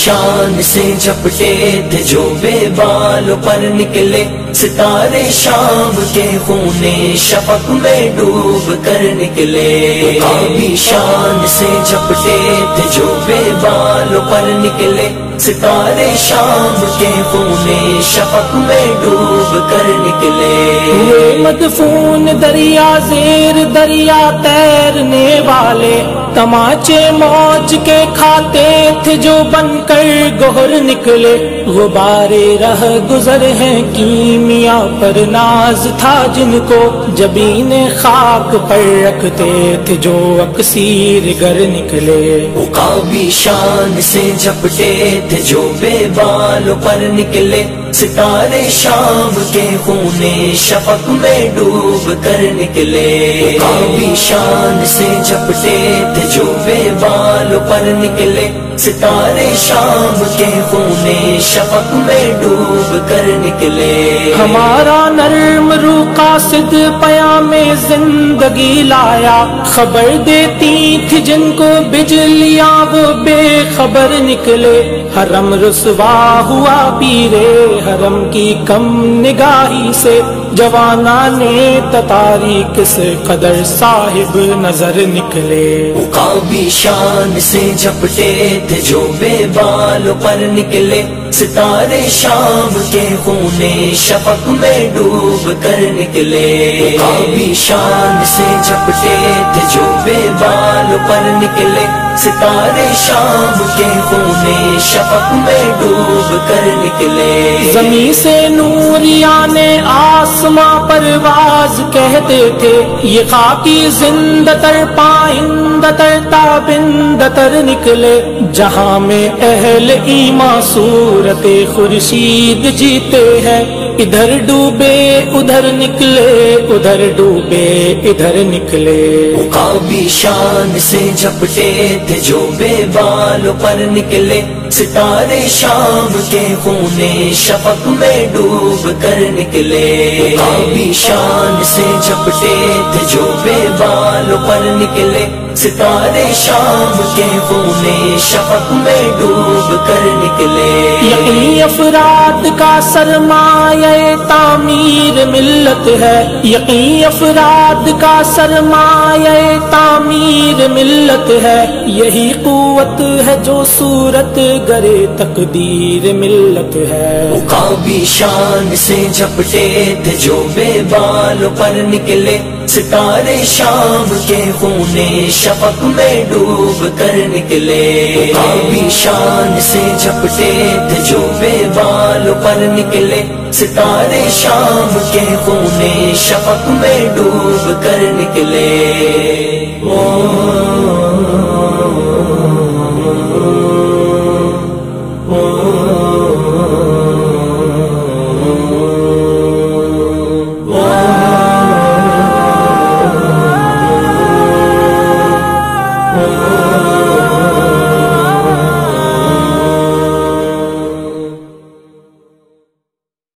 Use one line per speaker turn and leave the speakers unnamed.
شان سے جھپٹے تھے جو بے بالوں پر نکلے ستارے شام کے خونے شفق میں ڈوب کر نکلے. آبی شان سے جھپٹے تھے جو بے بالوں پر نکلے ستارے شام کے خونے شفق میں ڈوب کر نکلے.
ہوئے مدفون دریا زیر دریا تیرنے والے تماچے موج کے کھاتے تھے جو بن کر گہر نکلے. غبارے رہ گزر ہیں کیمیا پر ناز تھا جن کو جبین خاک پر رکھتے تھے جو اکسیر گر نکلے.
عقابی شان سے جھپٹے تھے جو بے بالوں پر نکلے ستارے شام کے خونے شفق میں ڈوب کر نکلے. عقابی شان سے جھپٹے تھے جو بے بالوں پر نکلے ستارے شام کے خونے شفق میں ڈوب کر نکلے.
ہمارا نرم روح قاصد پیام زندگی لایا خبر دیتی تھی جن کو بجلیاں وہ بے خبر نکلے. حرم رسوا ہوا پیرے حرم کی کم نگاہی سے جوانان تتاری کس قدر صاحب نظر نکلے.
عقابی شان سے جھپٹے تھے جو بے بالوں پر نکلے ستارے شام کے خونے شفق میں ڈوب کر نکلے. عقابی شان سے جھپٹے تھے جو بے بالوں پر نکلے ستارے شام کے خونے شفق میں ڈوب کر نکلے.
زمین سے نوریان آسماں پرواز کہتے تھے یہ خاکی زندہ تر پائندہ تر تابندہ تر نکلے. جہاں میں اہل ایمان صورت خورشید جیتے ہیں ادھر ڈوبے ادھر نکلے ادھر ڈوبے ادھر نکلے.
عقابی شان سے جھپٹے تھے جو بے بالوں پر نکلے ستارے شام کے خونے شفق میں ڈوب کر نکلے. عقابی شان سے جھپٹے تھے جو بے بالوں پر نکلے ستارے شام کے خونے شفق میں ڈوب کر نکلے.
یقین افراد کا سرمایہ تعمیر ملت ہے یقین افراد کا سرمایہ تعمیر ملت ہے یہی قوت ہے جو صورت گرے تقدیر ملت ہے.
عقابی شان سے جھپٹے تھے جو بے بالوں پر نکلے ستارے شام کے خونے شفق میں ڈوب کر نکلے. عقابی شان سے جھپٹے تھے جو بے بالوں پر نکلے ستارے شام کے خونے شفق میں ڈوب کر نکلے.